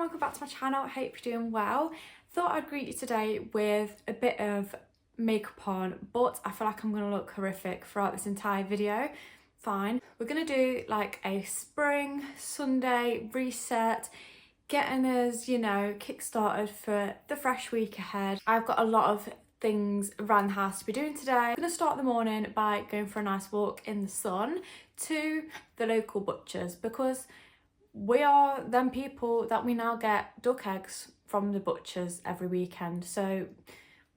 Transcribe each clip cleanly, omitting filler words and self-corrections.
welcome back to my channel. I hope you're doing well. Thought I'd greet you today with a bit of makeup on, but I feel like I'm going to look horrific throughout this entire video. Fine. We're going to do like a spring Sunday reset, getting us, you know, kick-started for the fresh week ahead. I've got a lot of things around the house to be doing today. I'm going to start the morning by going for a nice walk in the sun to the local butchers, because we are them people that we now get duck eggs from the butchers every weekend. So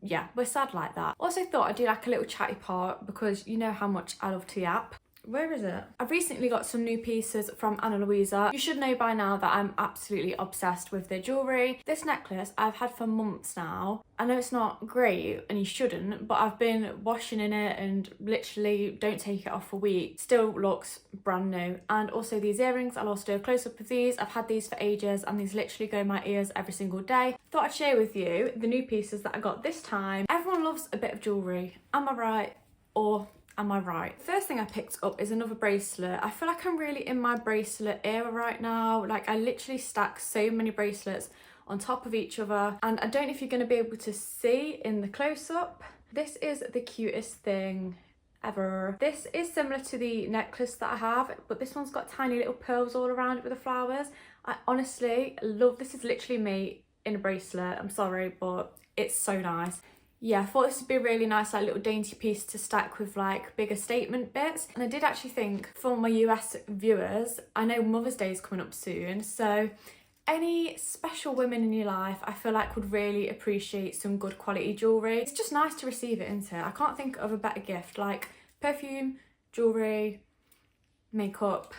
yeah, we're sad like that. Also thought I'd do like a little chatty part, because you know how much I love to yap. Where is it? I've recently got some new pieces from Ana Luisa. You should know by now that I'm absolutely obsessed with their jewellery. This necklace I've had for months now. I know it's not great and you shouldn't, but I've been washing in it and literally don't take it off for weeks. Still looks brand new. And also these earrings, I'll also do a close-up of these. I've had these for ages and these literally go in my ears every single day. Thought I'd share with you the new pieces that I got this time. Everyone loves a bit of jewellery. Am I right? Or am I right? First thing I picked up is another bracelet. I feel like I'm really in my bracelet era right now. Like I literally stack so many bracelets on top of each other, and I don't know if you're going to be able to see in the close-up. This is the cutest thing ever. This is similar to the necklace that I have, but this one's got tiny little pearls all around it with the flowers. I honestly love this. Is literally me in a bracelet. I'm sorry, but it's so nice. Yeah, I thought this would be a really nice like little dainty piece to stack with like bigger statement bits. And I did actually think, for my US viewers, I know Mother's Day is coming up soon, so any special women in your life I feel like would really appreciate some good quality jewellery. It's just nice to receive it, isn't it? I can't think of a better gift. Like perfume, jewellery, makeup,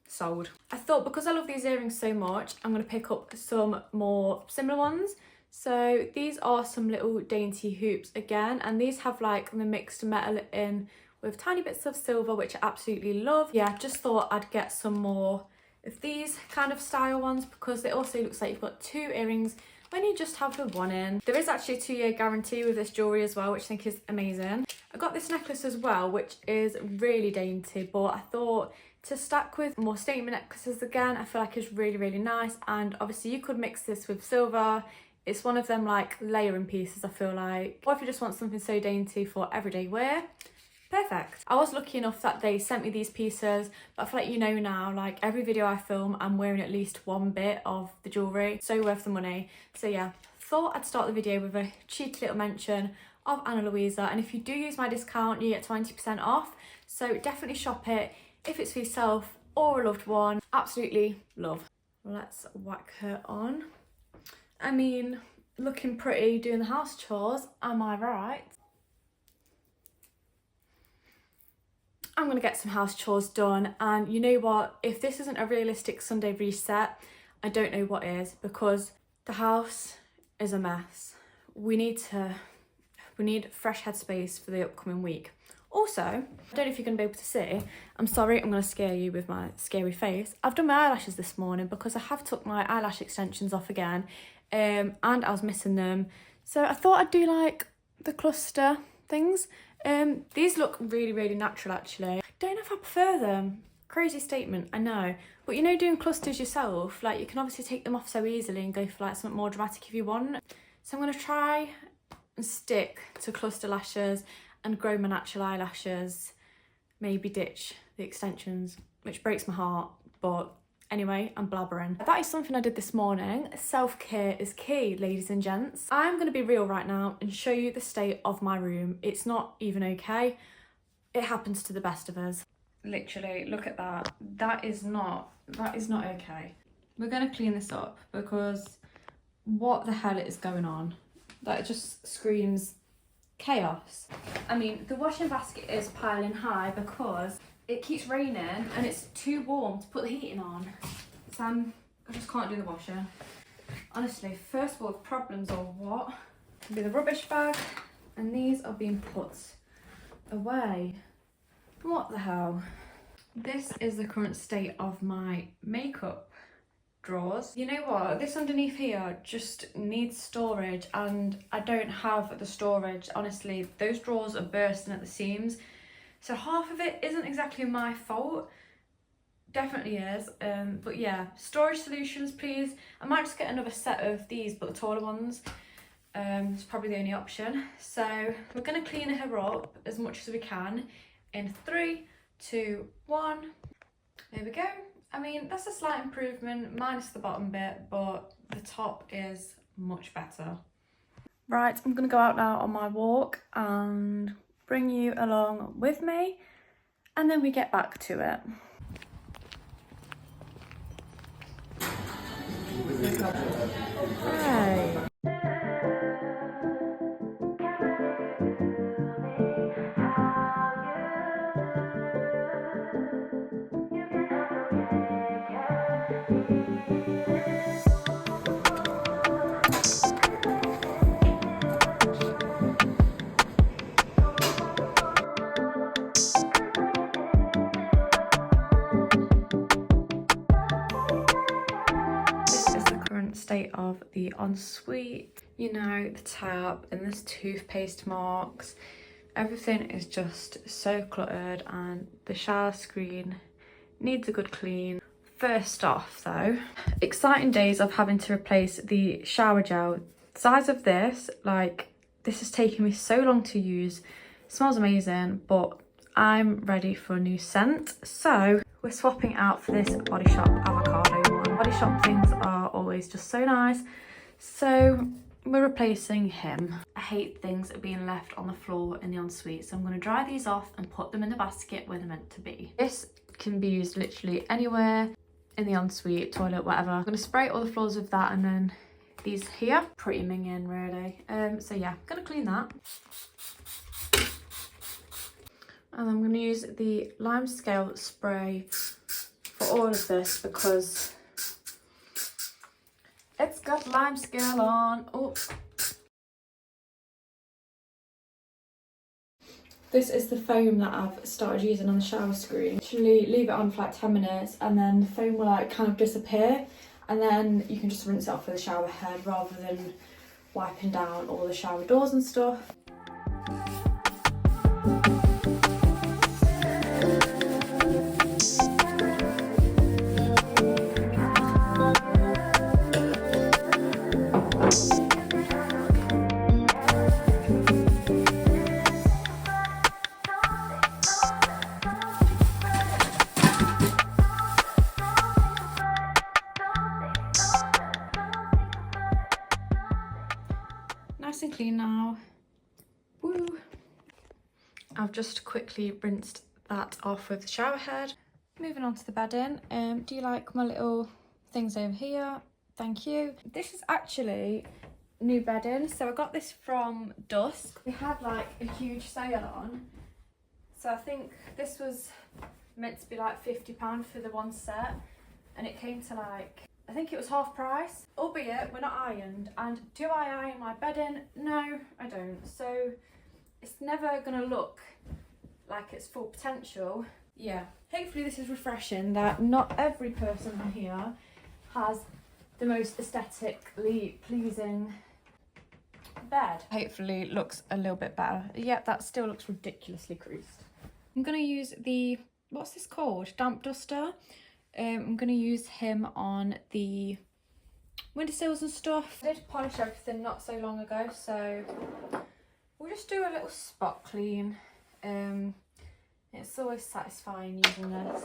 sold. I thought because I love these earrings so much, I'm going to pick up some more similar ones. So these are some little dainty hoops again, and these have like the mixed metal in with tiny bits of silver, which I absolutely love. Yeah, just thought I'd get some more of these kind of style ones, because it also looks like you've got two earrings when you just have the one in. There is actually a 2-year guarantee with this jewellery as well, which I think is amazing. I got this necklace as well, which is really dainty, but I thought to stack with more statement necklaces again, I feel like it's really, really nice. And obviously you could mix this with silver. It's one of them like layering pieces, I feel like. Or if you just want something so dainty for everyday wear, perfect. I was lucky enough that they sent me these pieces, but I feel like you know now, like every video I film, I'm wearing at least one bit of the jewellery. So worth the money. So yeah, thought I'd start the video with a cheeky little mention of Ana Luisa. And if you do use my discount, you get 20% off. So definitely shop it if it's for yourself or a loved one. Absolutely love. Let's whack her on. I mean, looking pretty doing the house chores, am I right? I'm gonna get some house chores done, and you know what? If this isn't a realistic Sunday reset, I don't know what is, because the house is a mess. We need fresh headspace for the upcoming week. Also, I don't know if you're going to be able to see, I'm sorry, I'm going to scare you with my scary face. I've done my eyelashes this morning because I have took my eyelash extensions off again, and I was missing them. So I thought I'd do like the cluster things. These look really, really natural actually. I don't know if I prefer them. Crazy statement, I know. But you know, doing clusters yourself, like you can obviously take them off so easily and go for like something more dramatic if you want. So I'm going to try and stick to cluster lashes and grow my natural eyelashes, maybe ditch the extensions, which breaks my heart, but anyway, I'm blabbering. That is something I did this morning. Self-care is key, ladies and gents. I'm gonna be real right now and show you the state of my room. It's not even okay. It happens to the best of us. Literally, look at that. That is not okay. We're gonna clean this up, because what the hell is going on? That just screams chaos. I mean, the washing basket is piling high because it keeps raining and it's too warm to put the heating on. So I just can't do the washing. Honestly, first world problems or what? It'll be the rubbish bag, and these are being put away. What the hell? This is the current state of my makeup drawers. You know what, this underneath here just needs storage, and I don't have the storage. Honestly, those drawers are bursting at the seams, so half of it isn't exactly my fault, definitely is. But yeah, storage solutions please. I might just get another set of these, but the taller ones. It's probably the only option. So we're going to clean her up as much as we can in 3, 2, 1. There we go. I mean, that's a slight improvement minus the bottom bit, but the top is much better. Right, I'm going to go out now on my walk and bring you along with me, and then we get back to it. Hey. State of the Ensuite, you know, the tab and there's toothpaste marks. Everything is just so cluttered and the shower screen needs a good clean. First off though, exciting days of having to replace the shower gel. The size of this, like, this has taken me so long to use. It smells amazing, but I'm ready for a new scent. So we're swapping out for this Body Shop avocado one. Body Shop things are always just so nice. So we're replacing him. I hate things being left on the floor in the Ensuite, so I'm going to dry these off and put them in the basket where they're meant to be. This can be used literally anywhere in the Ensuite, toilet, whatever. I'm going to spray all the floors with that, and then these here, pretty minging really. So yeah, I'm going to clean that. And I'm going to use the lime scale spray for all of this because it's got lime scale on. Oh. This is the foam that I've started using on the shower screen. Literally leave it on for like 10 minutes and then the foam will like kind of disappear, and then you can just rinse it off with a shower head rather than wiping down all the shower doors and stuff. Nice and clean now. Woo! I've just quickly rinsed that off with the shower head. Moving on to the bedding. Do you like my little things over here? Thank you. This is actually new bedding. So I got this from Dusk. We had like a huge sale on. So I think this was meant to be like £50 for the one set. And it came to like, I think it was half price, albeit we're not ironed. And do I iron my bedding? No, I don't. So it's never gonna look like it's full potential. Yeah, hopefully this is refreshing that not every person here has the most aesthetically pleasing bed. Hopefully it looks a little bit better. Yeah, that still looks ridiculously creased. I'm gonna use the, what's this called? Damp duster. I'm going to use him on the windowsills and stuff. I did polish everything not so long ago, so we'll just do a little spot clean. It's always satisfying using this.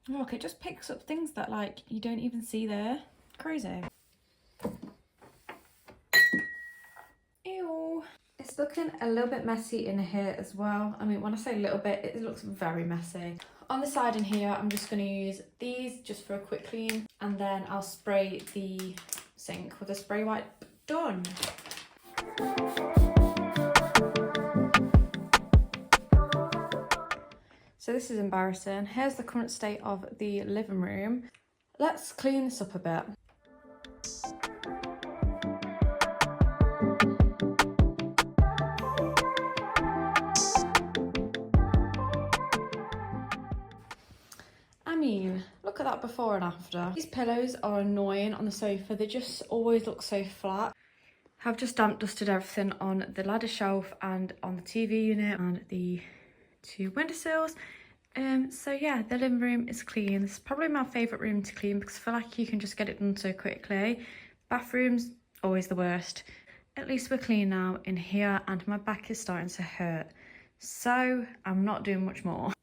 Look, it just picks up things that like you don't even see there. Crazy. Ew. It's looking a little bit messy in here as well. I mean, when I say a little bit, it looks very messy. On the side in here, I'm just going to use these just for a quick clean, and then I'll spray the sink with a spray wipe. Done. So this is embarrassing. Here's the current state of the living room. Let's clean this up a bit. Look at that before and after. These pillows are annoying on the sofa. They just always look so flat. I've just damp dusted everything on the ladder shelf and on the TV unit and the two windowsills. So yeah, the living room is clean. This is probably my favourite room to clean because I feel like you can just get it done so quickly. Bathrooms, always the worst. At least we're clean now in here and my back is starting to hurt. So I'm not doing much more.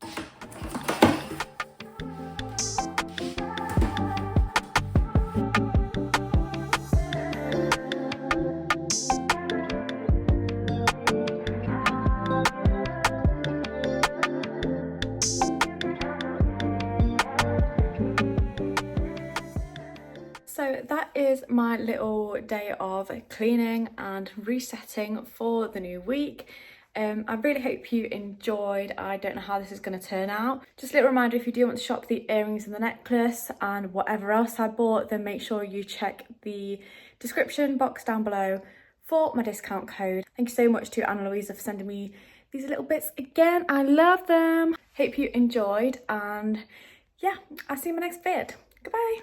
So that is my little day of cleaning and resetting for the new week. I really hope you enjoyed. I don't know how this is going to turn out. Just a little reminder, if you do want to shop the earrings and the necklace and whatever else I bought, then make sure you check the description box down below for my discount code. Thank you so much to Ana Luisa for sending me these little bits again. I love them. Hope you enjoyed, and yeah, I'll see you in my next vid. Goodbye.